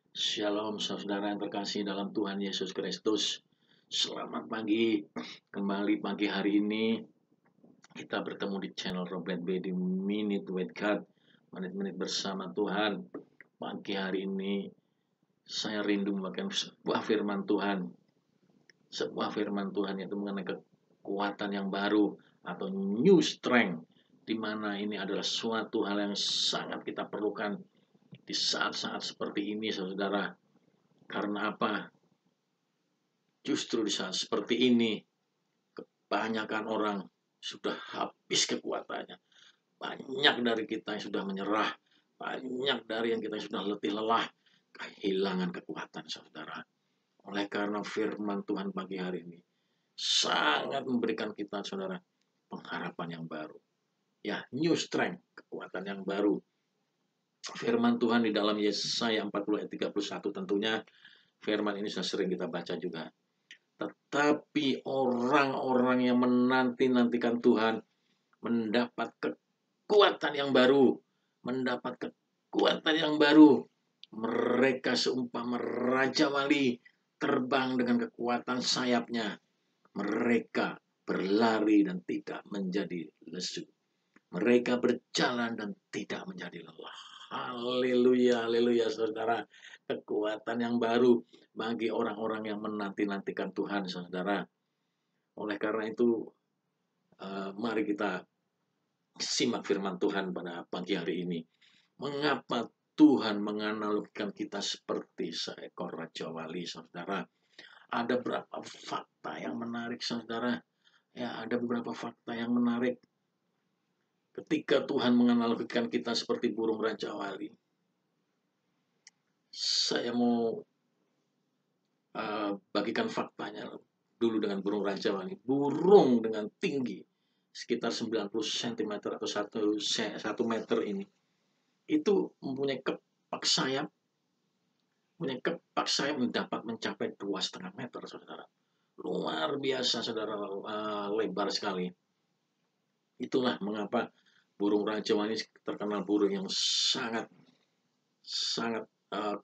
Shalom saudara yang terkasih dalam Tuhan Yesus Kristus. Selamat pagi. Kembali pagi hari ini kita bertemu di channel Robert B di Minute with God. Menit-menit bersama Tuhan. Pagi hari ini saya rindu membagikan sebuah firman Tuhan. Sebuah firman Tuhan yaitu mengenai kekuatan yang baru atau new strength. Di mana ini adalah suatu hal yang sangat kita perlukan di saat-saat seperti ini saudara. Karena apa? Justru di saat seperti ini, kebanyakan orang sudah habis kekuatannya. Banyak dari kita yang sudah menyerah. Banyak dari yang kita sudah letih lelah. Kehilangan kekuatan, saudara. Oleh karena firman Tuhan pagi hari ini, sangat memberikan kita, saudara, pengharapan yang baru. Ya, new strength, kekuatan yang baru. Firman Tuhan di dalam Yesaya 40 ayat 31 tentunya, firman ini sudah sering kita baca juga. Tetapi orang-orang yang menanti-nantikan Tuhan mendapat kekuatan yang baru. Mendapat kekuatan yang baru. Mereka seumpama Raja Wali terbang dengan kekuatan sayapnya. Mereka berlari dan tidak menjadi lesu. Mereka berjalan dan tidak menjadi lelah. Haleluya, haleluya saudara. Kekuatan yang baru bagi orang-orang yang menanti-nantikan Tuhan, saudara. Oleh karena itu, mari kita simak firman Tuhan pada pagi hari ini. Mengapa Tuhan menganalogikan kita seperti seekor Raja Wali, saudara? Ada beberapa fakta yang menarik, saudara. Ya, ada beberapa fakta yang menarik. Ketika Tuhan menganalogikan kita seperti burung Raja Wali, saya mau bagikan faktanya dulu dengan burung Raja Wali. Burung dengan tinggi sekitar 90 cm atau 1 meter ini, itu mempunyai kepak sayap dapat mencapai 2,5 meter, saudara. Luar biasa, saudara, lebar sekali. Itulah mengapa burung Raja Wali terkenal burung yang sangat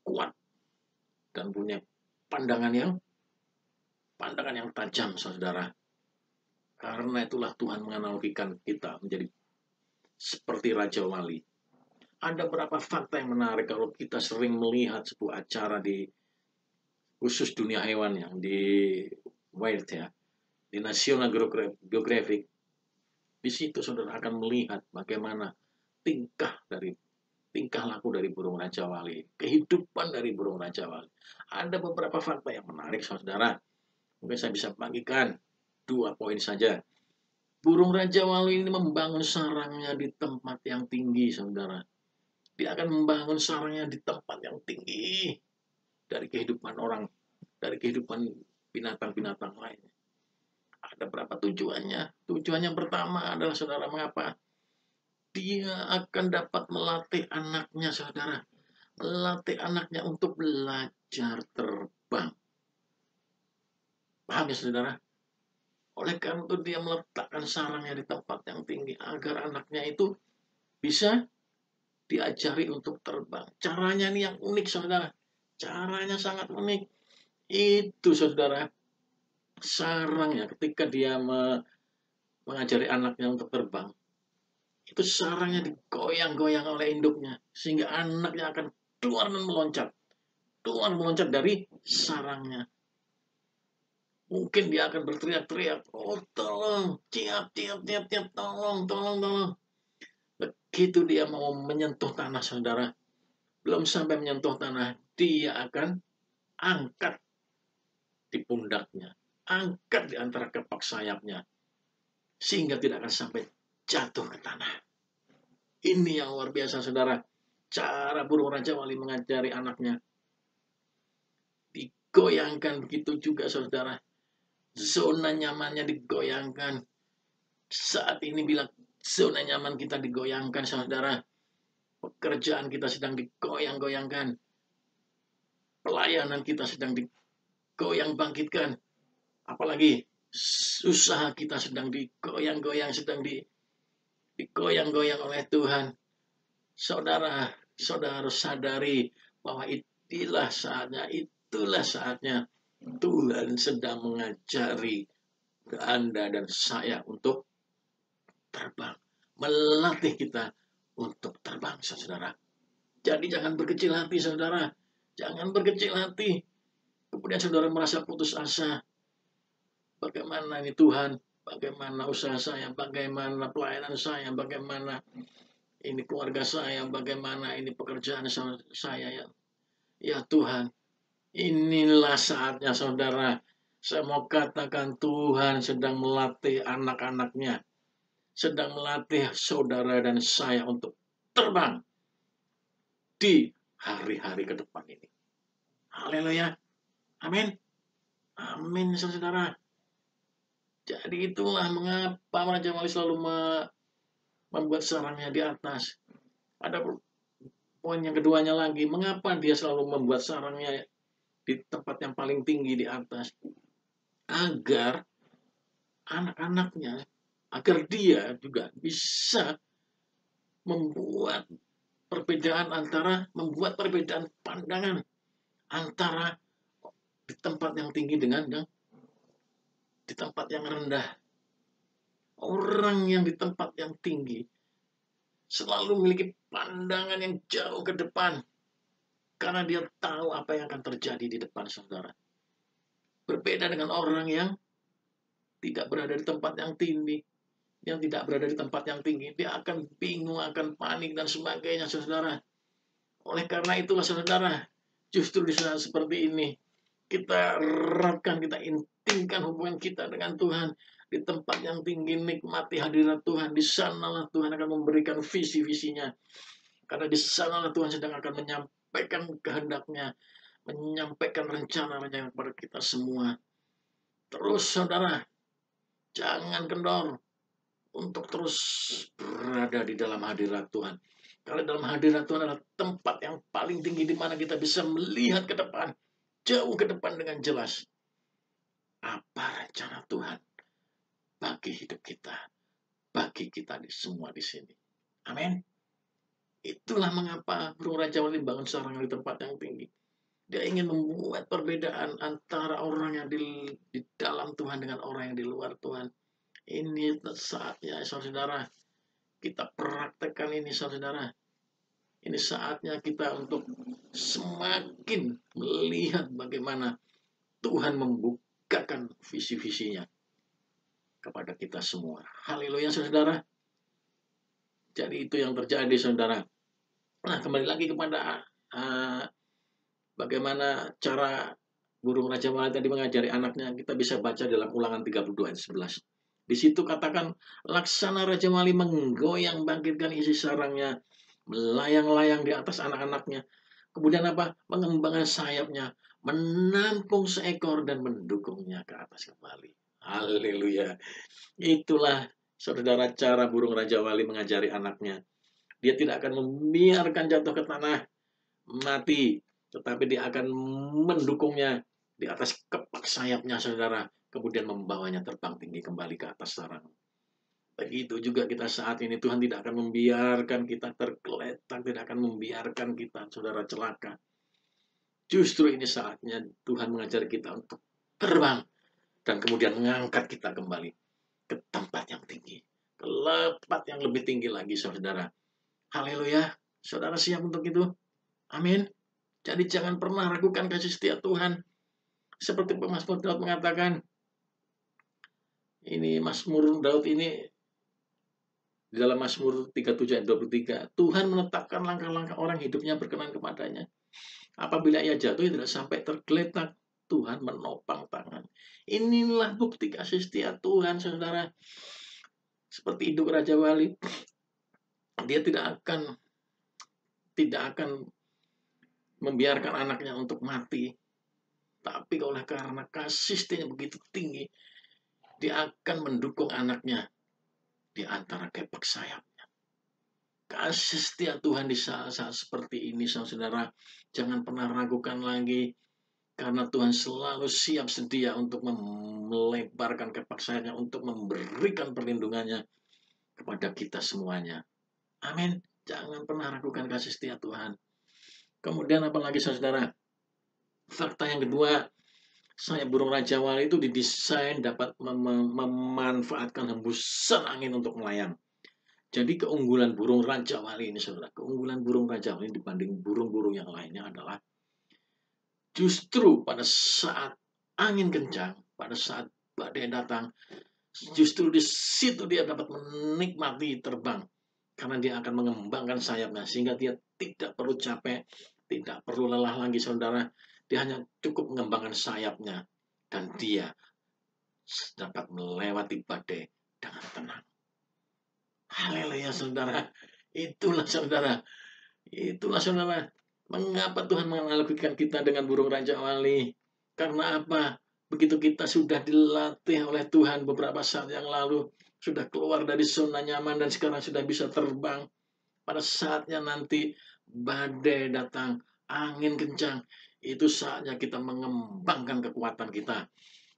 kuat dan punya pandangan yang tajam, saudara. Karena itulah Tuhan menganalogikan kita menjadi seperti Raja Wali. Ada beberapa fakta yang menarik kalau kita sering melihat sebuah acara di khusus dunia hewan yang di Wild ya, di National Geographic. Di situ saudara akan melihat bagaimana tingkah laku dari burung Raja Wali, kehidupan dari burung Raja Wali. Ada beberapa fakta yang menarik, saudara. Mungkin saya bisa bagikan 2 poin saja. Burung Raja Wali ini membangun sarangnya di tempat yang tinggi, saudara. Dia akan membangun sarangnya di tempat yang tinggi dari kehidupan orang, dari kehidupan binatang-binatang lainnya. Ada berapa tujuannya? Tujuan yang pertama adalah, saudara, mengapa? Dia akan dapat melatih anaknya, saudara. Melatih anaknya untuk belajar terbang. Paham ya, saudara? Oleh karena itu dia meletakkan sarangnya di tempat yang tinggi agar anaknya itu bisa diajari untuk terbang. Caranya ini yang unik, saudara. Caranya sangat unik. Itu, saudara, sarangnya ketika dia mengajari anaknya untuk terbang, itu sarangnya digoyang-goyang oleh induknya sehingga anaknya akan keluar meloncat dari sarangnya. Mungkin dia akan berteriak-teriak, oh tolong, tiap, tolong. Begitu dia mau menyentuh tanah, saudara, belum sampai menyentuh tanah, dia akan angkat di pundaknya, angkat di antara kepak sayapnya, sehingga tidak akan sampai jatuh ke tanah. Ini yang luar biasa, saudara. Cara burung Raja Wali mengajari anaknya. Digoyangkan begitu juga, saudara. Zona nyamannya digoyangkan. Saat ini bila zona nyaman kita digoyangkan, saudara, pekerjaan kita sedang digoyang-goyangkan. Pelayanan kita sedang digoyang bangkitkan. Apalagi usaha kita sedang digoyang-goyang, sedang digoyang-goyang oleh Tuhan. Saudara harus sadari bahwa itulah saatnya Tuhan sedang mengajari Anda dan saya untuk terbang. Melatih kita untuk terbang, saudara. Jadi jangan berkecil hati, saudara. Jangan berkecil hati. Kemudian saudara merasa putus asa. Bagaimana ini Tuhan? Bagaimana usaha saya? Bagaimana pelayanan saya? Bagaimana ini keluarga saya? Bagaimana ini pekerjaan saya? Ya Tuhan, inilah saatnya saudara. Saya mau katakan Tuhan sedang melatih anak-anaknya. Sedang melatih saudara dan saya untuk terbang di hari-hari ke depan ini. Haleluya. Amin. Amin, saudara. Jadi itulah mengapa Raja Wali selalu membuat sarangnya di atas. Ada poin yang keduanya lagi, mengapa dia selalu membuat sarangnya di tempat yang paling tinggi di atas? Agar anak-anaknya, agar dia juga bisa membuat perbedaan pandangan antara di tempat yang tinggi dengan yang di tempat yang rendah. Orang yang di tempat yang tinggi selalu memiliki pandangan yang jauh ke depan karena dia tahu apa yang akan terjadi di depan saudara. Berbeda dengan orang yang tidak berada di tempat yang tinggi, yang tidak berada di tempat yang tinggi, dia akan bingung, akan panik dan sebagainya, saudara. Oleh karena itulah, saudara, justru di saat seperti ini kita eratkan, kita intimkan hubungan kita dengan Tuhan di tempat yang tinggi, nikmati hadirat Tuhan. Di sanalah Tuhan akan memberikan visi-visinya, karena di sanalah Tuhan sedang akan menyampaikan kehendaknya, menyampaikan rencana-rencana kepada kita semua. Terus saudara, jangan kendor untuk terus berada di dalam hadirat Tuhan. Karena dalam hadirat Tuhan adalah tempat yang paling tinggi di mana kita bisa melihat ke depan, jauh ke depan dengan jelas. Apa rencana Tuhan bagi hidup kita, bagi kita semua di sini. Amin. Itulah mengapa burung Raja Wali bangun sarang di tempat yang tinggi. Dia ingin membuat perbedaan antara orang yang di dalam Tuhan dengan orang yang di luar Tuhan. Ini saatnya, saudara, kita praktekkan ini, saudara. Ini saatnya kita untuk semakin melihat bagaimana Tuhan membukakan visi-visinya kepada kita semua. Haleluya, saudara. Jadi itu yang terjadi, saudara. Nah, kembali lagi kepada bagaimana cara burung Raja Wali tadi mengajari anaknya. Kita bisa baca dalam Ulangan 32 ayat 11. Di situ katakan, laksana Raja Wali menggoyang bangkitkan isi sarangnya, melayang-layang di atas anak-anaknya. Kemudian apa? Mengembangkan sayapnya, menampung seekor dan mendukungnya ke atas kembali. Haleluya. Itulah, saudara, cara burung Raja Wali mengajari anaknya. Dia tidak akan membiarkan jatuh ke tanah mati, tetapi dia akan mendukungnya di atas kepak sayapnya, saudara. Kemudian membawanya terbang tinggi kembali ke atas sarang. Begitu juga kita saat ini, Tuhan tidak akan membiarkan kita tergeletak, tidak akan membiarkan kita, saudara, celaka. Justru ini saatnya Tuhan mengajar kita untuk terbang dan kemudian mengangkat kita kembali ke tempat yang tinggi, ke tempat yang lebih tinggi lagi, saudara. Haleluya. Saudara siap untuk itu? Amin. Jadi jangan pernah ragukan kasih setia Tuhan. Seperti Mazmur Daud mengatakan, ini Mazmur Daud ini di dalam Mazmur 37 ayat 23, Tuhan menetapkan langkah-langkah orang hidupnya berkenan kepadanya. Apabila ia jatuh, ia tidak sampai tergeletak. Tuhan menopang tangan. Inilah bukti kasih setia Tuhan, saudara. Seperti induk Raja Wali, dia tidak akan membiarkan anaknya untuk mati. Tapi oleh karena kasih setianya begitu tinggi, dia akan mendukung anaknya di antara kepak sayapnya. Kasih setia Tuhan di saat-saat seperti ini, saudara, jangan pernah ragukan lagi, karena Tuhan selalu siap sedia untuk melebarkan kepak sayapnya, untuk memberikan perlindungannya kepada kita semuanya. Amin. Jangan pernah ragukan kasih setia Tuhan. Kemudian apalagi saudara? Fakta yang kedua, sayap burung Raja Wali itu didesain dapat memanfaatkan hembusan angin untuk melayang. Jadi keunggulan burung Raja Wali ini saudara, keunggulan burung Raja Wali dibanding burung-burung yang lainnya adalah justru pada saat angin kencang, pada saat badai datang, justru di situ dia dapat menikmati terbang. Karena dia akan mengembangkan sayapnya, sehingga dia tidak perlu capek, tidak perlu lelah lagi saudara. Dia hanya cukup mengembangkan sayapnya, dan dia dapat melewati badai dengan tenang. Haleluya saudara. Itulah saudara. Itulah saudara. Mengapa Tuhan menganalogikan kita dengan burung Raja Wali? Karena apa? Begitu kita sudah dilatih oleh Tuhan beberapa saat yang lalu, sudah keluar dari zona nyaman dan sekarang sudah bisa terbang. Pada saatnya nanti badai datang, angin kencang, itu saatnya kita mengembangkan kekuatan kita,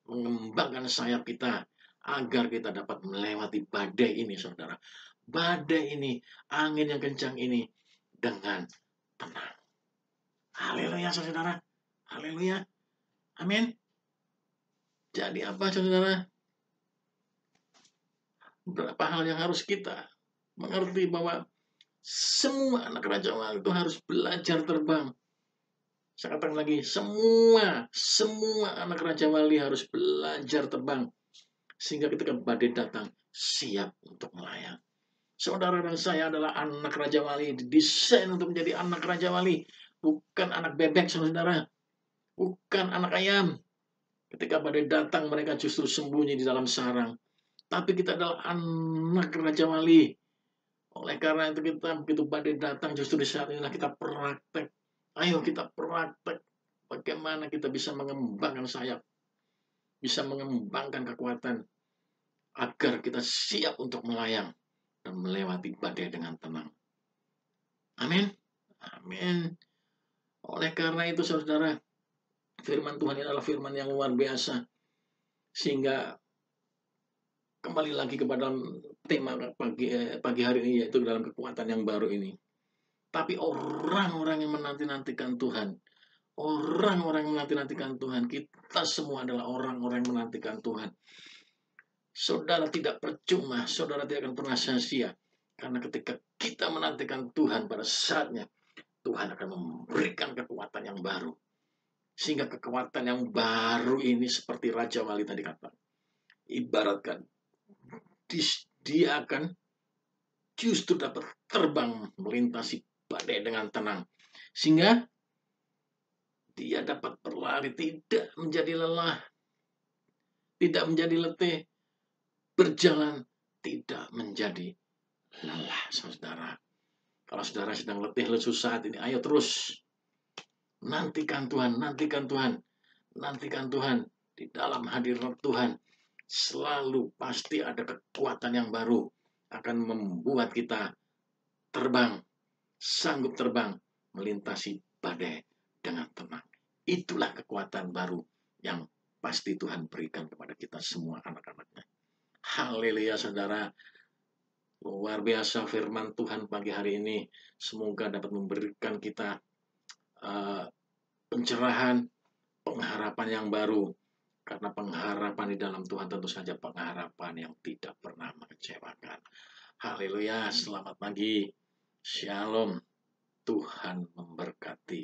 mengembangkan sayap kita, agar kita dapat melewati badai ini, saudara. Badai ini, angin yang kencang ini, dengan tenang. Haleluya, saudara. Haleluya. Amin. Jadi apa, saudara? Berapa hal yang harus kita mengerti bahwa semua anak Raja Wali itu harus belajar terbang. Saya katakan lagi, semua anak Raja Wali harus belajar terbang. Sehingga ketika badai datang, siap untuk melayang. Saudara dan saya adalah anak Raja Wali, didesain untuk menjadi anak Raja Wali. Bukan anak bebek, saudara. Bukan anak ayam. Ketika badai datang, mereka justru sembunyi di dalam sarang. Tapi kita adalah anak Raja Wali. Oleh karena itu kita begitu badai datang, justru di saat inilah kita praktek. Ayo kita praktek. Bagaimana kita bisa mengembangkan sayap. Bisa mengembangkan kekuatan. Agar kita siap untuk melayang. Dan melewati badai dengan tenang. Amin. Amin. Oleh karena itu saudara, firman Tuhan ini adalah firman yang luar biasa. Sehingga kembali lagi kepada tema pagi hari ini, yaitu dalam kekuatan yang baru ini. Tapi orang-orang yang menanti-nantikan Tuhan, orang-orang yang menanti-nantikan Tuhan, kita semua adalah orang-orang yang menantikan Tuhan. Saudara tidak percuma, saudara tidak akan pernah sia-sia. Karena ketika kita menantikan Tuhan pada saatnya, Tuhan akan memberikan kekuatan yang baru. Sehingga kekuatan yang baru ini seperti Raja Wali tadi kata. Ibaratkan, dia akan justru dapat terbang melintasi badai dengan tenang. Sehingga dia dapat berlari, tidak menjadi lelah, tidak menjadi letih, berjalan tidak menjadi lelah, saudara. Kalau saudara sedang letih, lesu saat ini, ayo terus. Nantikan Tuhan, nantikan Tuhan, nantikan Tuhan. Di dalam hadirat Tuhan, selalu pasti ada kekuatan yang baru. Akan membuat kita terbang, sanggup terbang, melintasi badai dengan tenang. Itulah kekuatan baru yang pasti Tuhan berikan kepada kita semua anak-anaknya. Haleluya saudara. Luar biasa firman Tuhan pagi hari ini. Semoga dapat memberikan kita pencerahan, pengharapan yang baru. Karena pengharapan di dalam Tuhan tentu saja pengharapan yang tidak pernah mengecewakan. Haleluya, selamat pagi. Shalom. Tuhan memberkati.